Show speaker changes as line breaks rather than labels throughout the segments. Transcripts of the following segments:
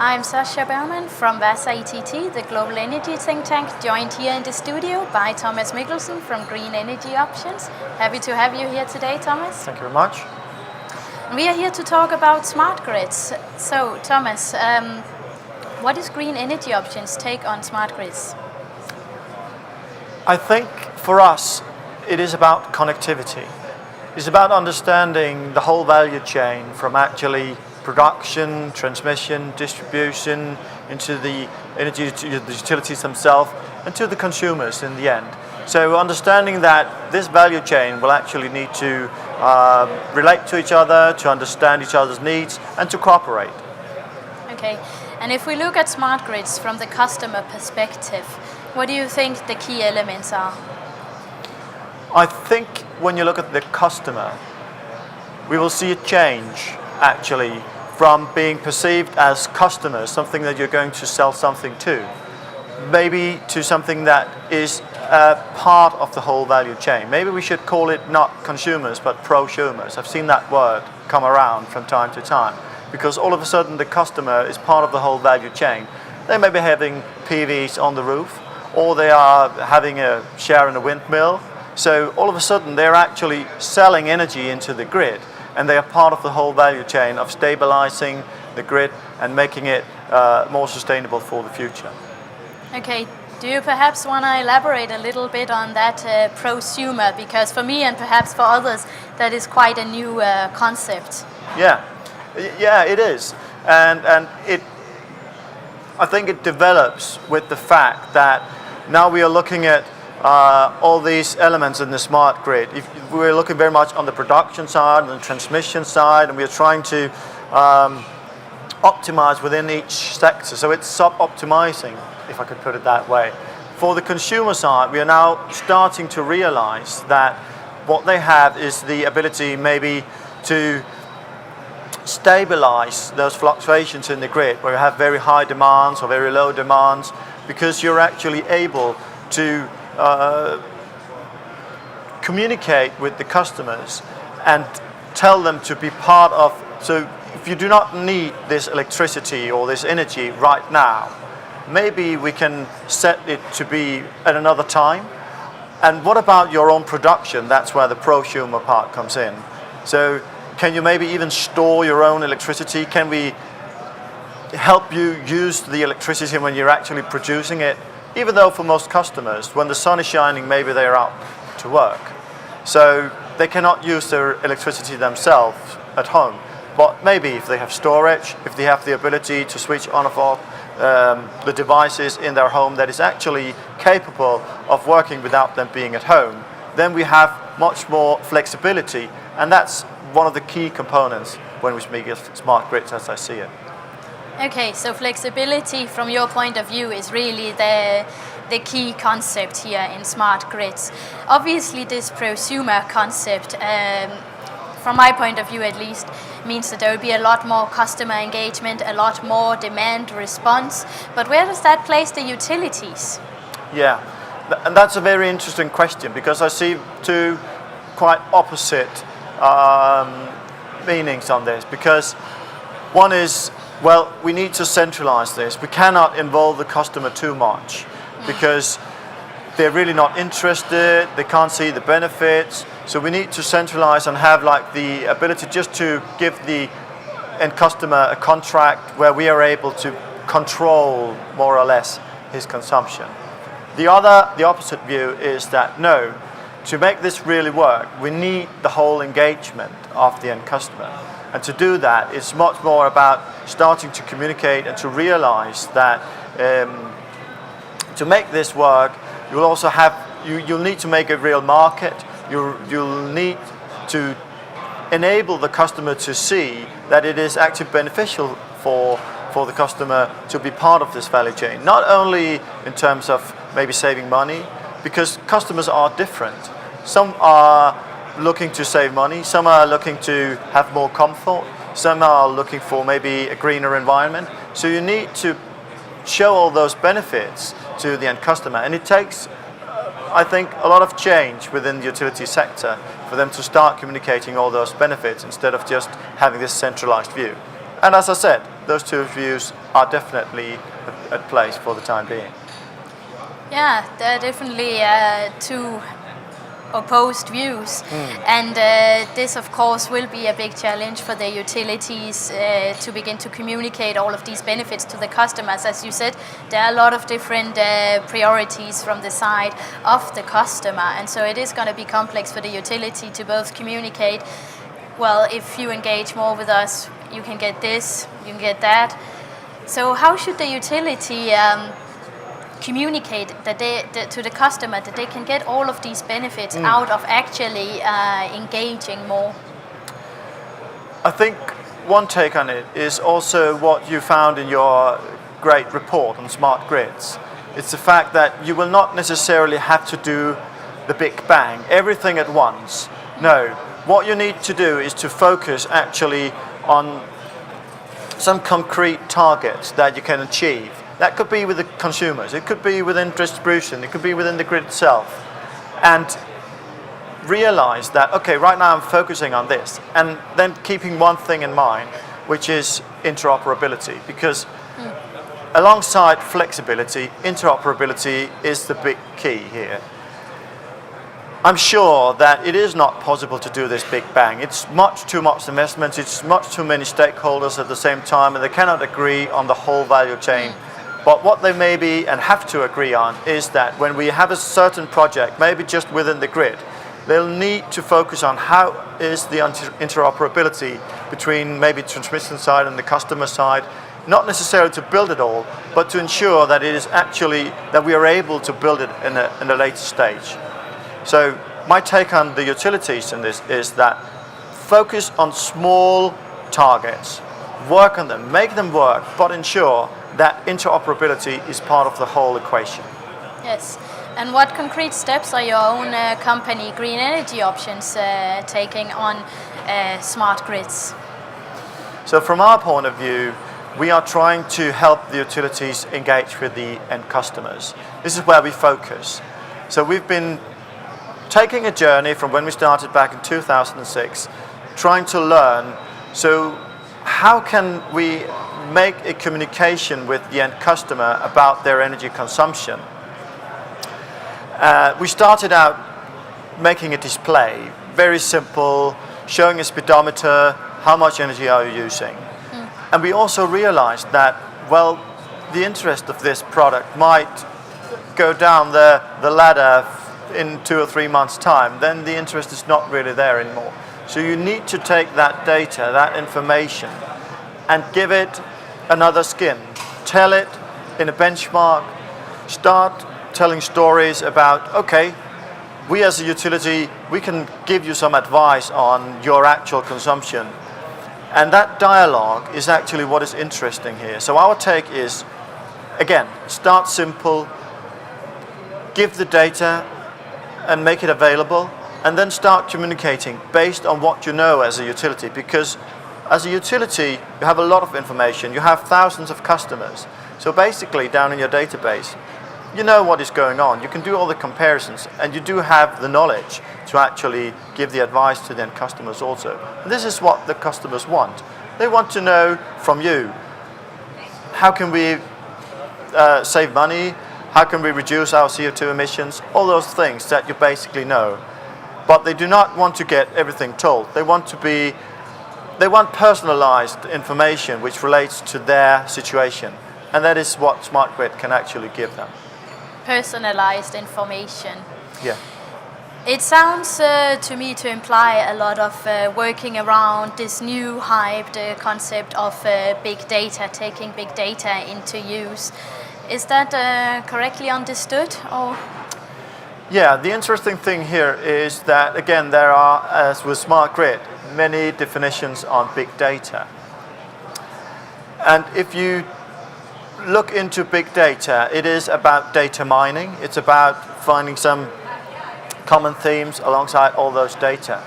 I'm Sasha Berman from Vasa ETT, the global energy think tank, joined here in the studio by Thomas Mikkelsen from Green Energy Options. Happy to have you here today, Thomas.
Thank you very much.
We are here to talk about smart grids. So, Thomas, what is Green Energy Options' take on smart grids?
I think for us, it is about connectivity. It's about understanding the whole value chain from actually production, transmission, distribution, into the energy the utilities themselves, and to the consumers in the end. So understanding that this value chain will actually need to relate to each other, to understand each other's needs, and to cooperate.
Okay, and if we look at smart grids from the customer perspective, what do you think the key elements are?
I think when you look at the customer, we will see a change actually from being perceived as customers, something that you're going to sell something to, maybe to something that is part of the whole value chain. Maybe we should call it not consumers but prosumers. I've seen that word come around from time to time because all of a sudden the customer is part of the whole value chain. They may be having PVs on the roof, or they are having a share in a windmill. So all of a sudden they're actually selling energy into the grid, and they are part of the whole value chain of stabilizing the grid and making it more sustainable for the future.
Okay, do you perhaps want to elaborate a little bit on that prosumer? Because for me and perhaps for others, that is quite a new concept.
Yeah, it is, and I think it develops with the fact that now we are looking at all these elements in the smart grid. If we're looking very much on the production side and the transmission side, and we're trying to optimize within each sector. So it's sub-optimizing, if I could put it that way. For the consumer side, we are now starting to realize that what they have is the ability maybe to stabilize those fluctuations in the grid, where you have very high demands or very low demands, because you're actually able to communicate with the customers and tell them to be part of. So if you do not need this electricity or this energy right now, maybe we can set it to be at another time. And what about your own production? That's where the prosumer part comes in. So can you maybe even store your own electricity? Can we help you use the electricity when you're actually producing it? Even though for most customers, when the sun is shining, maybe they're out to work. So they cannot use their electricity themselves at home. But maybe if they have storage, if they have the ability to switch on or off the devices in their home that is actually capable of working without them being at home, then we have much more flexibility. And that's one of the key components when we speak of smart grids as I see it.
Okay, so flexibility from your point of view is really the key concept here in smart grids. Obviously this prosumer concept, from my point of view at least, means that there will be a lot more customer engagement, a lot more demand response. But where does that place the utilities?
Yeah, and that's a very interesting question, because I see two quite opposite meanings on this. Because one is, well, we need to centralize this. We cannot involve the customer too much because they're really not interested, they can't see the benefits. So we need to centralize and have like the ability just to give the end customer a contract where we are able to control more or less his consumption. The opposite view is that no, to make this really work, we need the whole engagement of the end customer. And to do that, it's much more about starting to communicate and to realize that to make this work, you'll also have, you'll need to make a real market. You'll need to enable the customer to see that it is actually beneficial for the customer to be part of this value chain. Not only in terms of maybe saving money, because customers are different. Some are looking to save money, some are looking to have more comfort, some are looking for maybe a greener environment. So you need to show all those benefits to the end customer, and it takes, I think, a lot of change within the utility sector for them to start communicating all those benefits instead of just having this centralized view. And as I said, those two views are definitely at place for the time being.
Yeah, there are definitely two opposed views, and this of course will be a big challenge for the utilities to begin to communicate all of these benefits to the customers. As you said, there are a lot of different priorities from the side of the customer, and so it is going to be complex for the utility to both communicate, well, if you engage more with us, you can get this, you can get that. So how should the utility communicate that to the customer that they can get all of these benefits out of actually engaging more?
I think one take on it is also what you found in your great report on smart grids. It's the fact that you will not necessarily have to do the big bang, everything at once. No, what you need to do is to focus actually on some concrete targets that you can achieve. That could be with the consumers, it could be within distribution, it could be within the grid itself. And realize that, okay, right now I'm focusing on this. And then keeping one thing in mind, which is interoperability. Because alongside flexibility, interoperability is the big key here. I'm sure that it is not possible to do this big bang. It's much too much investment, it's much too many stakeholders at the same time, and they cannot agree on the whole value chain. But what they may be and have to agree on is that when we have a certain project, maybe just within the grid, they'll need to focus on how is the interoperability between maybe transmission side and the customer side, not necessarily to build it all, but to ensure that it is actually, that we are able to build it in a later stage. So my take on the utilities in this is that focus on small targets, work on them, make them work, but ensure that interoperability is part of the whole equation.
Yes. And what concrete steps are your own company, Green Energy Options, taking on smart grids?
So from our point of view, we are trying to help the utilities engage with the end customers. This is where we focus. So we've been taking a journey from when we started back in 2006, trying to learn, so how can we make a communication with the end customer about their energy consumption? We started out making a display, very simple, showing a speedometer, how much energy are you using? And we also realized that, well, the interest of this product might go down the ladder in 2 or 3 months' time, then the interest is not really there anymore. So you need to take that data, that information, and give it another skin. Tell it in a benchmark, start telling stories about, okay, we as a utility, we can give you some advice on your actual consumption. And that dialogue is actually what is interesting here. So our take is, again, start simple, give the data and make it available, and then start communicating based on what you know as a utility. Because as a utility, you have a lot of information, you have thousands of customers. So basically, down in your database, you know what is going on, you can do all the comparisons, and you do have the knowledge to actually give the advice to the end customers also. And this is what the customers want. They want to know from you, how can we save money, how can we reduce our CO2 emissions, all those things that you basically know. But they do not want to get everything told. They want personalized information which relates to their situation. And that is what Smart Grid can actually give them.
Personalized information.
Yeah.
It sounds to me to imply a lot of working around this new hyped concept of big data, taking big data into use. Is that correctly understood? Or?
Yeah, the interesting thing here is that, again, there are, as with Smart Grid, many definitions on big data. And if you look into big data, it is about data mining. It's about finding some common themes alongside all those data.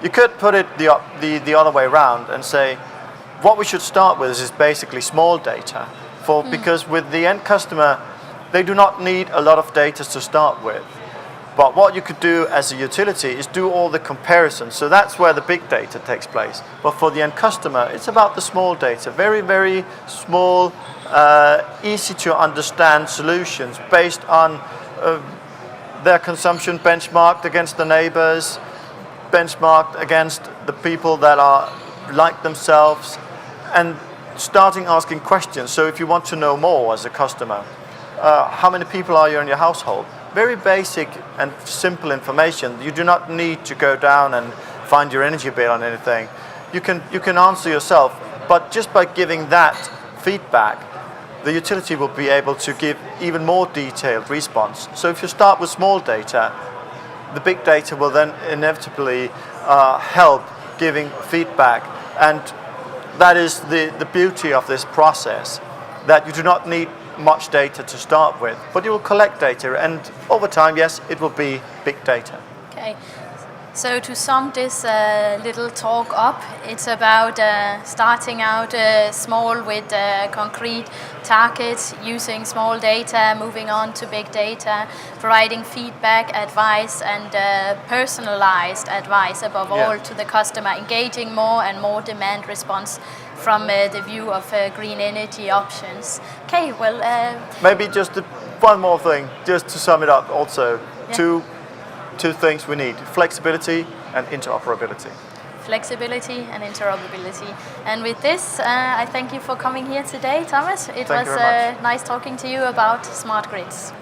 You could put it the other way around and say, what we should start with is basically small data. Because with the end customer, they do not need a lot of data to start with. But what you could do as a utility is do all the comparisons. So that's where the big data takes place. But for the end customer, it's about the small data, very, very small, easy to understand solutions based on their consumption benchmarked against the neighbors, benchmarked against the people that are like themselves, and starting asking questions. So if you want to know more as a customer, how many people are you in your household? Very basic and simple information. You do not need to go down and find your energy bill on anything. You can answer yourself, but just by giving that feedback, the utility will be able to give even more detailed response. So if you start with small data, the big data will then inevitably help giving feedback. And that is the beauty of this process, that you do not need much data to start with, but you will collect data, and over time, yes, it will be big data.
Okay, so to sum this little talk up, it's about starting out small with concrete targets, using small data, moving on to big data, providing feedback, advice, and personalized advice above all to the customer, engaging more and more demand response from the view of green energy options. Okay, well...
Maybe just one more thing, just to sum it up also. Yeah. Two things we need: flexibility and interoperability.
Flexibility and interoperability. And with this, I thank you for coming here today, Thomas. It was nice talking to you about smart grids.